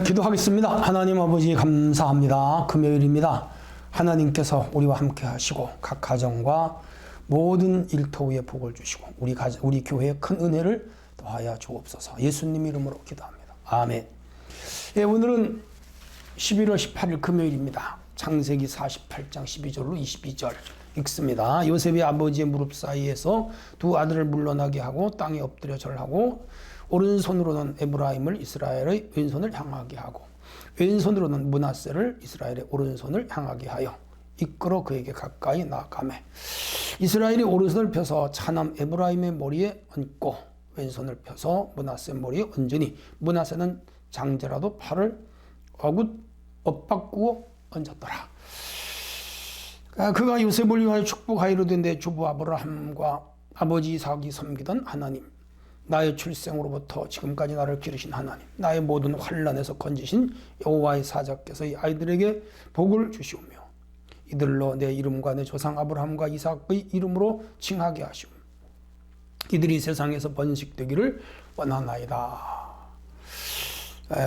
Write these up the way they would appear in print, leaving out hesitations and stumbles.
기도하겠습니다. 하나님 아버지 감사합니다. 금요일입니다. 하나님께서 우리와 함께 하시고 각 가정과 모든 일터에 복을 주시고 우리 교회에 큰 은혜를 더하여 주옵소서. 예수님 이름으로 기도합니다. 아멘. 예, 오늘은 11월 18일 금요일입니다. 창세기 48장 12절로 22절 읽습니다. 요셉이 아버지의 무릎 사이에서 두 아들을 물러나게 하고 땅에 엎드려 절하고 오른손으로는 에브라임을 이스라엘의 왼손을 향하게 하고 왼손으로는 므낫세를 이스라엘의 오른손을 향하게 하여 이끌어 그에게 가까이 나아가매 이스라엘이 오른손을 펴서 차남 에브라임의 머리에 얹고 왼손을 펴서 므낫세 머리에 얹으니 므낫세는 장자라도 팔을 엇바꾸어 얹었더라. 그가 요셉을 위하여 축복하이로되 내 주부 아브라함과 아버지 이삭이 섬기던 하나님, 나의 출생으로부터 지금까지 나를 기르신 하나님, 나의 모든 환난에서 건지신 여호와의 사자께서 이 아이들에게 복을 주시오며 이들로 내 이름과 내 조상 아브라함과 이삭의 이름으로 칭하게 하시오. 이들이 세상에서 번식되기를 원하나이다.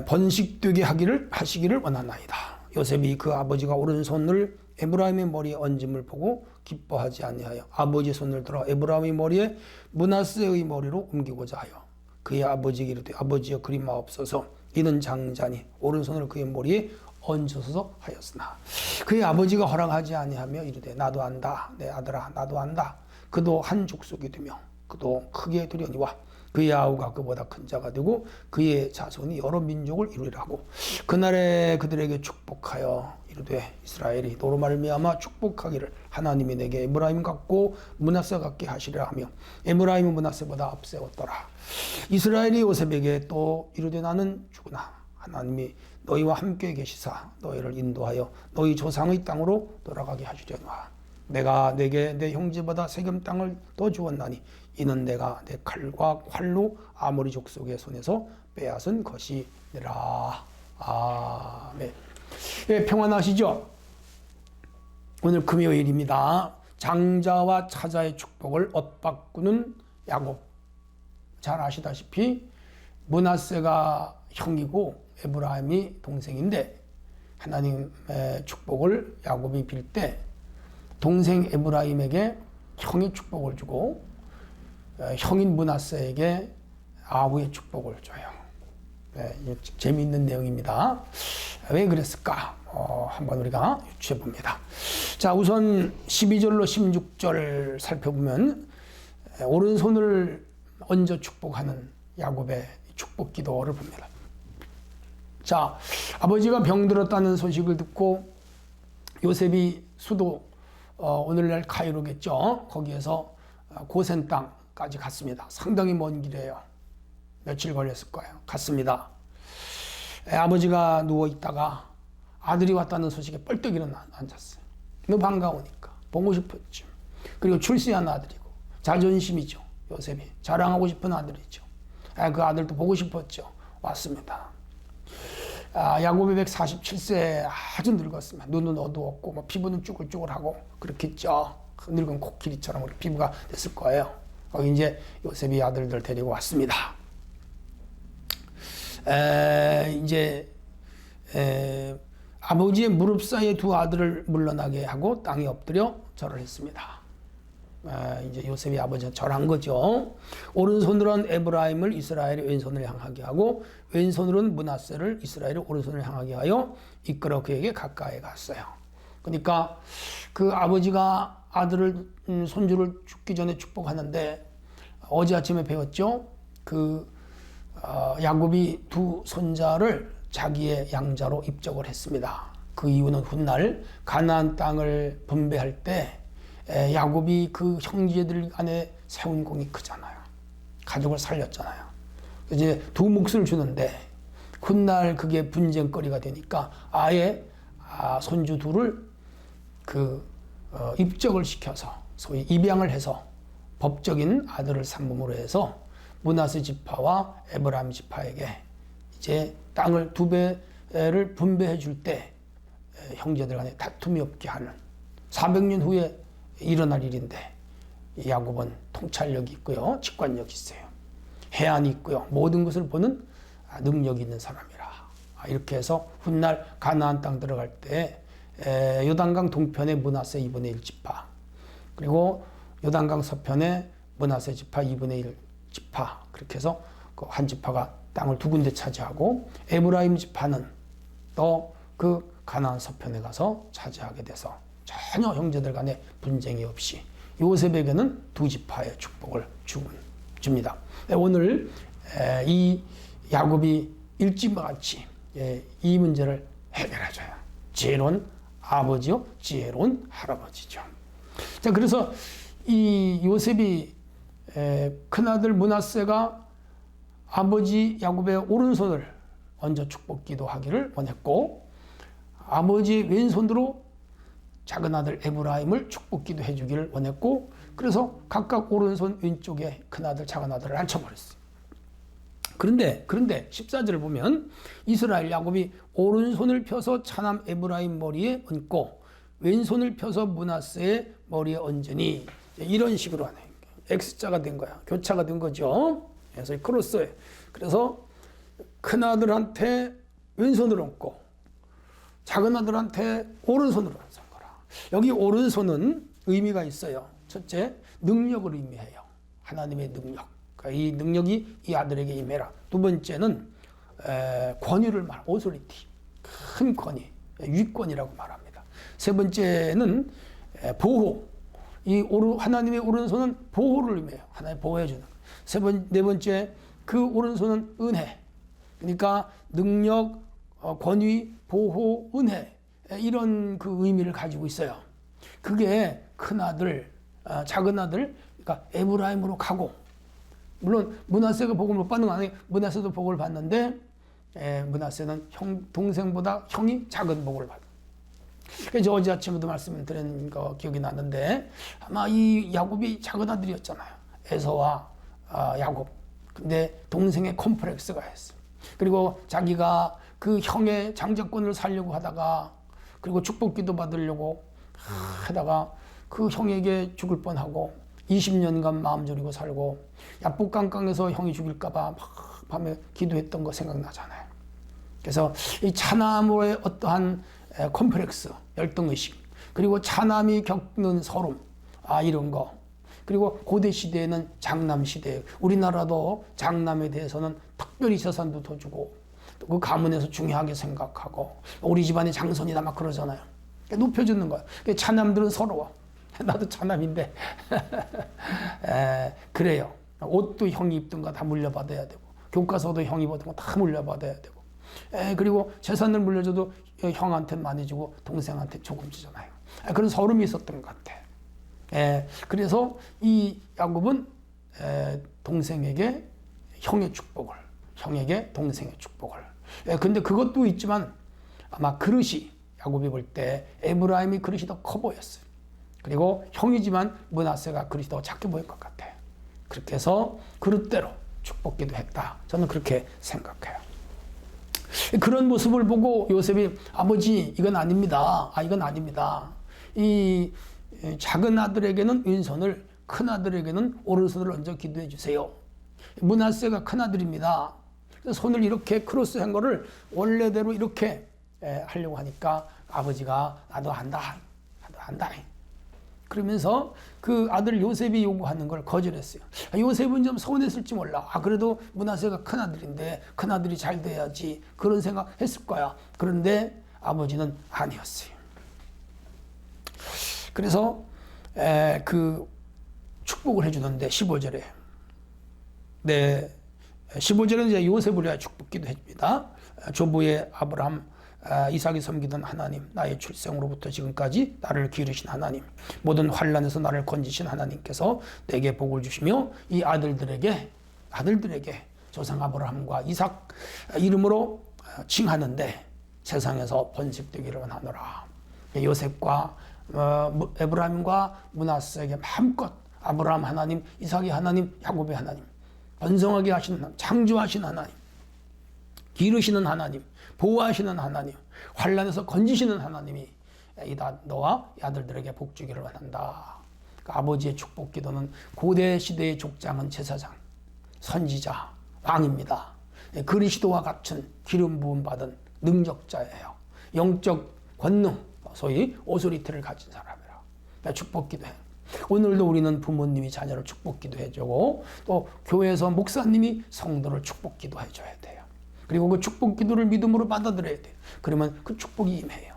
번식되게 하시기를 원하나이다. 요셉이 그 아버지가 오른손을 에브라임의 머리에 얹음을 보고 기뻐하지 아니하여 아버지의 손을 들어 에브라임의 머리에 므낫세의 머리로 옮기고자 하여 그의 아버지에게 이르되 아버지여 그리마옵소서 이는 장자니 오른손을 그의 머리에 얹어서 하였으나 그의 아버지가 허락하지 아니하며 이르되 나도 안다 내 아들아 나도 안다. 그도 한 족속이 되며 그도 크게 되려니와 그의 아우가 그보다 큰 자가 되고 그의 자손이 여러 민족을 이루리라 하고 그날에 그들에게 축복하여 이르되 이스라엘이 너로 말미암아 축복하기를 하나님이 내게 에브라임 같고 므낫세 같게 하시리라 하며 에브라임은 므낫세보다 앞세웠더라. 이스라엘이 요셉에게 또 이르되 나는 죽으나 하나님이 너희와 함께 계시사 너희를 인도하여 너희 조상의 땅으로 돌아가게 하시려니와 내가 내게 내 형제보다 세겜 땅을 더 주었나니 이는 내가 내 칼과 활로 아모리 족속의 손에서 빼앗은 것이니라. 아멘. 예, 평안하시죠? 오늘 금요일입니다. 장자와 차자의 축복을 엇바꾸는 야곱. 잘 아시다시피 므낫세가 형이고 에브라임이 동생인데 하나님의 축복을 야곱이 빌 때 동생 에브라임에게 형이 축복을 주고 형인 므낫세에게 아우의 축복을 줘요. 네, 재미있는 내용입니다. 왜 그랬을까? 한번 우리가 유추해 봅니다. 자, 우선 12절로 16절 살펴보면 오른손을 얹어 축복하는 야곱의 축복 기도를 봅니다. 자, 아버지가 병들었다는 소식을 듣고 요셉이 수도 오늘날 카이로겠죠. 거기에서 고센 땅까지 갔습니다. 상당히 먼 길이에요. 며칠 걸렸을 거예요. 갔습니다. 아버지가 누워있다가 아들이 왔다는 소식에 뻘떡 일어나 앉았어요. 너무 반가우니까 보고 싶었죠. 그리고 출세한 아들이고 자존심이죠. 요셉이 자랑하고 싶은 아들이죠. 그 아들도 보고 싶었죠. 왔습니다. 야곱이 147세 아주 늙었습니다. 눈은 어두웠고 피부는 쭈글쭈글하고 그렇겠죠. 늙은 코끼리처럼 피부가 됐을 거예요. 거기 이제 요셉이 아들들 데리고 왔습니다. 아버지의 무릎 사이에 두 아들을 물러나게 하고 땅에 엎드려 절을 했습니다. 이제 요셉이 아버지가 절한 거죠. 오른손으로는 에브라임을 이스라엘의 왼손을 향하게 하고 왼손으로는 므낫세를 이스라엘의 오른손을 향하게 하여 이끌어 그에게 가까이 갔어요. 그러니까 그 아버지가 아들을 손주를 죽기 전에 축복하는데 어제 아침에 배웠죠. 야곱이 두 손자를 자기의 양자로 입적을 했습니다. 그 이유는 훗날 가나안 땅을 분배할 때 야곱이 그 형제들 간에 세운 공이 크잖아요. 가족을 살렸잖아요. 이제 두 몫을 주는데 훗날 그게 분쟁거리가 되니까 아예 손주 둘을 입적을 시켜서 소위 입양을 해서 법적인 아들을 삼음으로 해서 므낫세 지파와 에브라임 지파에게 이제 땅을 두 배를 분배해 줄 때 형제들 간에 다툼이 없게 하는 400년 후에 일어날 일인데 야곱은 통찰력이 있고요. 직관력이 있어요. 해안이 있고요. 모든 것을 보는 능력이 있는 사람이라 이렇게 해서 훗날 가나안 땅 들어갈 때 요단강 동편에 므낫세 2분의 1지파, 그리고 요단강 서편에 므낫세 지파 2분의 1 지파, 그렇게 해서 그 한 지파가 땅을 두 군데 차지하고 에브라임 지파는 또 그 가나안 서편에 가서 차지하게 돼서 전혀 형제들 간에 분쟁이 없이 요셉에게는 두 지파의 축복을 줍니다. 오늘 이 야곱이 일찌감치 이 문제를 해결해줘요. 지혜로운 아버지요, 지혜로운 할아버지죠. 자, 그래서 이 요셉이 큰아들 므낫세가 아버지 야곱의 오른손을 얹어 축복 기도하기를 원했고, 아버지의 왼손으로 작은 아들 에브라임을 축복 기도해 주기를 원했고, 그래서 각각 오른손 왼쪽에 큰아들 작은 아들을 앉혀버렸어요. 그런데 14절을 보면 이스라엘 야곱이 오른손을 펴서 차남 에브라임 머리에 얹고 왼손을 펴서 므낫세의 머리에 얹으니, 이런 식으로 하네. X자가 된 거야. 교차가 된 거죠. 그래서 크로스에. 그래서 큰아들한테 왼손을 얹고 작은 아들한테 오른손으로 얹은 거라. 여기 오른손은 의미가 있어요. 첫째, 능력을 의미해요. 하나님의 능력. 그러니까 이 능력이 이 아들에게 임해라. 두 번째는 권위를 말합니다. 오소리티. 큰 권위. 위권이라고 말합니다. 세 번째는 보호. 하나님의 오른손은 보호를 의미해요. 하나님 보호해주는. 네 번째, 그 오른손은 은혜. 그러니까 능력, 권위, 보호, 은혜, 이런 그 의미를 가지고 있어요. 그게 큰 아들, 작은 아들, 그러니까 에브라임으로 가고, 물론 므낫세가 복을 못 받는 거 아니에요. 므낫세도 복을 받는데 므낫세는 동생보다 형이 작은 복을 받아요. 그래서 어제 아침에도 말씀드린 거 기억이 나는데, 아마 이 야곱이 작은 아들이었잖아요. 에서와 야곱. 근데 동생의 콤플렉스가 있어요. 그리고 자기가 그 형의 장자권을 살려고 하다가, 그리고 축복기도 받으려고 하다가 그 형에게 죽을 뻔하고 20년간 마음 졸이고 살고 야복강강에서 형이 죽일까봐 막 밤에 기도했던 거 생각나잖아요. 그래서 이 차남으로의 어떠한 컴플렉스, 열등의식, 그리고 차남이 겪는 서름, 이런 거, 그리고 고대 시대에는 장남 시대, 우리나라도 장남에 대해서는 특별히 재산도 더 주고 그 가문에서 중요하게 생각하고 우리 집안의 장손이다 막 그러잖아요. 높여주는 거야. 차남들은 서러워. 나도 차남인데 그래요. 옷도 형이 입던 거 다 물려받아야 되고, 교과서도 형이 입었던 거 다 물려받아야 되고, 그리고 재산을 물려줘도 형한테 많이 주고 동생한테 조금 주잖아요. 그런 서름이 있었던 것 같아. 그래서 이 야곱은 동생에게 형의 축복을, 형에게 동생의 축복을. 근데 그것도 있지만 아마 그릇이, 야곱이 볼 때 에브라임이 그릇이 더 커 보였어요. 그리고 형이지만 므낫세가 그릇이 더 작게 보일 것 같아. 그렇게 해서 그릇대로 축복기도 했다. 저는 그렇게 생각해요. 그런 모습을 보고 요셉이, 아버지 이건 아닙니다. 이건 아닙니다. 이 작은 아들에게는 왼손을, 큰 아들에게는 오른손을 얹어 기도해 주세요. 므낫세가 큰 아들입니다. 손을 이렇게 크로스한 거를 원래대로 이렇게 하려고 하니까 아버지가 나도 안다. 그러면서 그 아들 요셉이 요구하는 걸 거절했어요. 요셉은 좀 서운했을지 몰라. 그래도 므낫세가 큰 아들인데 큰 아들이 잘 돼야지, 그런 생각 했을 거야. 그런데 아버지는 아니었어요. 그래서 그 축복을 해주는데 15절에 15절은 이제 요셉을 위하여 축복기도 해줍니다. 조부의 아브라함, 이삭이 섬기던 하나님, 나의 출생으로부터 지금까지 나를 기르신 하나님, 모든 환난에서 나를 건지신 하나님께서 내게 복을 주시며 이 아들들에게 조상 아브라함과 이삭 이름으로 칭하는데 세상에서 번식되기를 원하노라. 요셉과 에브라임과 므낫세에게 마음껏 아브라함 하나님, 이삭의 하나님, 야곱의 하나님, 번성하게 하시는 하나님, 창조하신 하나님, 기르시는 하나님, 보호하시는 하나님, 환난에서 건지시는 하나님이 너와 아들들에게 복 주기를 원한다. 그러니까 아버지의 축복 기도는 고대 시대의 족장은 제사장, 선지자, 왕입니다. 그리스도와 같은 기름 부음 받은 능력자예요. 영적 권능, 소위 오소리티를 가진 사람이라. 축복 기도해. 오늘도 우리는 부모님이 자녀를 축복 기도해주고 또 교회에서 목사님이 성도를 축복 기도해줘야 돼요. 그리고 그 축복 기도를 믿음으로 받아들여야 돼요. 그러면 그 축복이 임해요.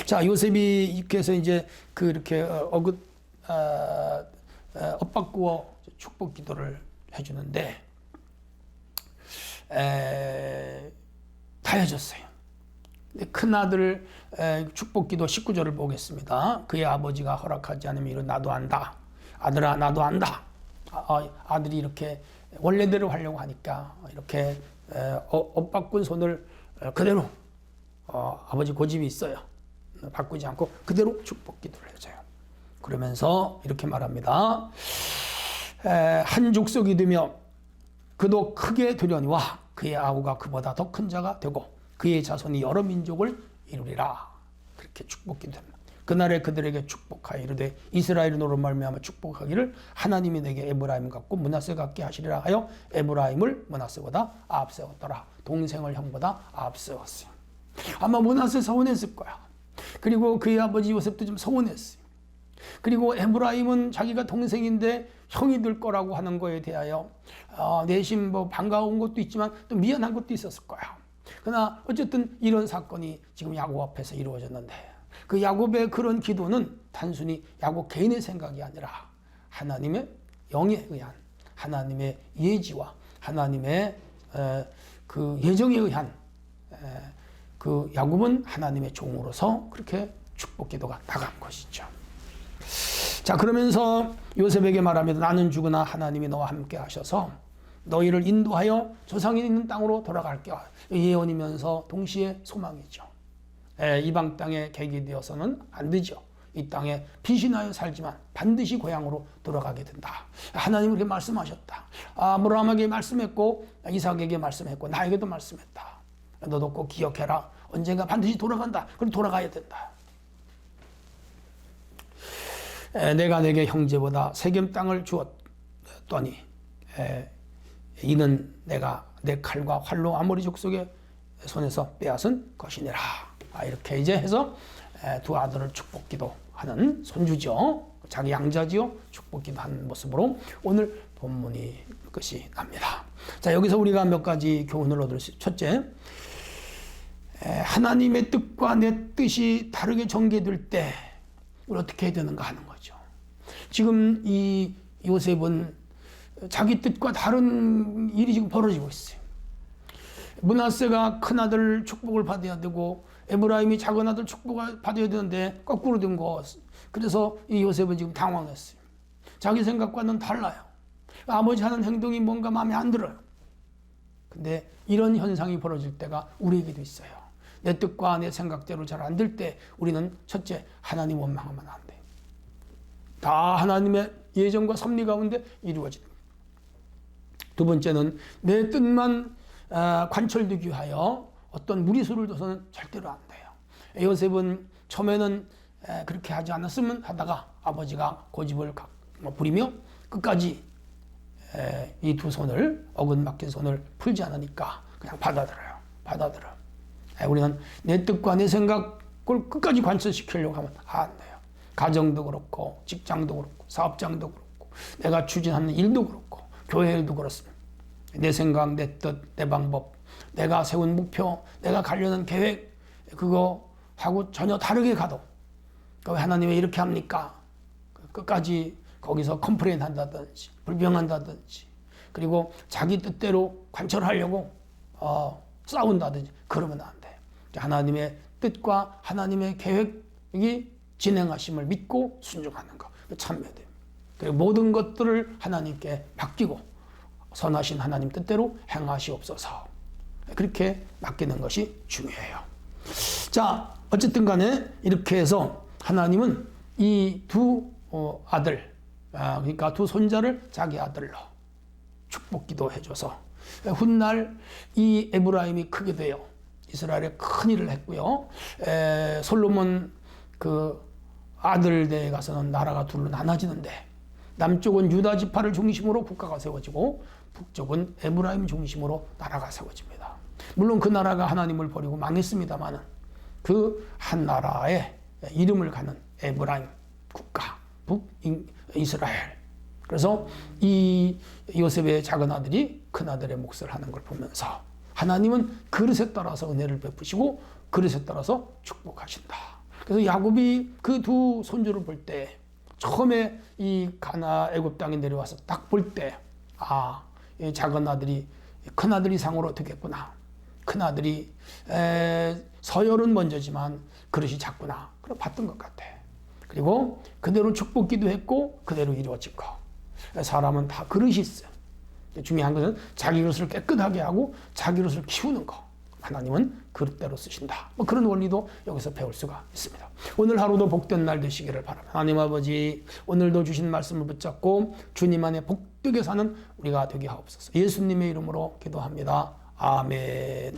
자, 요셉이 이렇게 해서 이제 그렇게 엇바꾸어 축복 기도를 해주는데 다 해줬어요. 큰 아들 축복 기도 19절을 보겠습니다. 그의 아버지가 허락하지 않으면 이런 나도 안다. 아들아 나도 안다. 아들이 이렇게 원래대로 하려고 하니까 이렇게 엇바꾼 손을 그대로 아버지 고집이 있어요. 바꾸지 않고 그대로 축복 기도를 해줘요. 그러면서 이렇게 말합니다. 한 족속이 되며 그도 크게 되려니와 그의 아우가 그보다 더 큰 자가 되고 그의 자손이 여러 민족을 이루리라. 그렇게 축복 기도합니다. 그날에 그들에게 축복하여 이르되 이스라엘은 너로 말미암아 축복하기를 하나님이 내게 에브라임 같고 므낫세 같게 하시리라 하여 에브라임을 므낫세보다 앞세웠더라. 동생을 형보다 앞세웠어요. 아마 므낫세 서운했을 거야. 그리고 그의 아버지 요셉도 좀 서운했어요. 그리고 에브라임은 자기가 동생인데 형이 될 거라고 하는 거에 대하여 내심 뭐 반가운 것도 있지만 또 미안한 것도 있었을 거야. 그러나 어쨌든 이런 사건이 지금 야곱 앞에서 이루어졌는데 그 야곱의 그런 기도는 단순히 야곱 개인의 생각이 아니라 하나님의 영에 의한 하나님의 예지와 하나님의 그 예정에 의한 그 야곱은 하나님의 종으로서 그렇게 축복 기도가 나간 것이죠. 자, 그러면서 요셉에게 말합니다. 나는 죽으나 하나님이 너와 함께 하셔서 너희를 인도하여 조상이 있는 땅으로 돌아갈게. 예언이면서 동시에 소망이죠. 이방 땅에 객이 되어서는 안 되죠. 이 땅에 피신하여 살지만 반드시 고향으로 돌아가게 된다. 하나님은 그렇게 말씀하셨다. 아브라함에게 말씀했고 이삭에게 말씀했고 나에게도 말씀했다. 너도 꼭 기억해라. 언젠가 반드시 돌아간다. 그럼 돌아가야 된다. 내가 내게 형제보다 세겜 땅을 주었더니 이는 내가 내 칼과 활로 아모리 족속의 손에서 빼앗은 것이니라. 이렇게 이제 해서 두 아들을 축복 기도하는 손주죠. 자기 양자지요. 축복 기도하는 모습으로 오늘 본문이 끝이 납니다. 자, 여기서 우리가 몇 가지 교훈을 얻을 수 있어요. 첫째, 하나님의 뜻과 내 뜻이 다르게 전개될 때 우리 어떻게 해야 되는가 하는 거죠. 지금 이 요셉은 자기 뜻과 다른 일이 지금 벌어지고 있어요. 므낫세가 큰 아들 축복을 받아야 되고 에브라임이 작은 아들 축복을 받아야 되는데 거꾸로 된 거. 그래서 이 요셉은 지금 당황했어요. 자기 생각과는 달라요. 아버지 하는 행동이 뭔가 마음에 안 들어요. 근데 이런 현상이 벌어질 때가 우리에게도 있어요. 내 뜻과 내 생각대로 잘 안 될 때 우리는 첫째, 하나님 원망하면 안 돼요. 다 하나님의 예정과 섭리 가운데 이루어지는 거예요. 두 번째는 내 뜻만 관철되기 위하여 어떤 무리수를 둬서는 절대로 안 돼요. 요셉은 처음에는 그렇게 하지 않았으면 하다가 아버지가 고집을 부리며 끝까지 이 두 손을 어긋맞게 손을 풀지 않으니까 그냥 받아들여요. 우리는 내 뜻과 내 생각을 끝까지 관철시키려고 하면 안 돼요. 가정도 그렇고 직장도 그렇고 사업장도 그렇고 내가 추진하는 일도 그렇고 교회 일도 그렇습니다. 내 생각, 내 뜻, 내 방법, 내가 세운 목표, 내가 가려는 계획 그거하고 전혀 다르게 가도 왜 하나님 왜 이렇게 합니까? 끝까지 거기서 컴플레인 한다든지 불평한다든지 그리고 자기 뜻대로 관철하려고 싸운다든지 그러면 안 돼요. 하나님의 뜻과 하나님의 계획이 진행하심을 믿고 순종하는 것 참여돼요. 그리고 모든 것들을 하나님께 맡기고 선하신 하나님 뜻대로 행하시옵소서. 그렇게 맡기는 것이 중요해요. 자, 어쨌든 간에 이렇게 해서 하나님은 이 두 아들, 그러니까 두 손자를 자기 아들로 축복 기도해줘서 훗날 이 에브라임이 크게 되어 이스라엘에 큰 일을 했고요. 솔로몬 그 아들대에 가서는 나라가 둘로 나눠지는데 남쪽은 유다 지파를 중심으로 국가가 세워지고 북쪽은 에브라임 중심으로 나라가 세워집니다. 물론 그 나라가 하나님을 버리고 망했습니다만 그 한 나라의 이름을 가는 에브라임 국가, 북이스라엘. 그래서 이 요셉의 작은 아들이 큰 아들의 몫을 하는 걸 보면서 하나님은 그릇에 따라서 은혜를 베푸시고 그릇에 따라서 축복하신다. 그래서 야곱이 그 두 손주를 볼 때 처음에 이 가나 애굽 땅에 내려와서 딱 볼 때 이 작은 아들이 큰 아들이 상으로 되겠구나. 큰 아들이 서열은 먼저지만 그릇이 작구나. 그걸 봤던 것 같아. 그리고 그대로 축복기도 했고 그대로 이루어진 거. 사람은 다 그릇이 있어요. 중요한 것은 자기 그릇을 깨끗하게 하고 자기 그릇을 키우는 거. 하나님은 그릇대로 쓰신다. 그런 원리도 여기서 배울 수가 있습니다. 오늘 하루도 복된 날 되시기를 바랍니다. 하나님 아버지, 오늘도 주신 말씀을 붙잡고 주님 안에 복되게 사는 우리가 되게 하옵소서. 예수님의 이름으로 기도합니다. 아멘.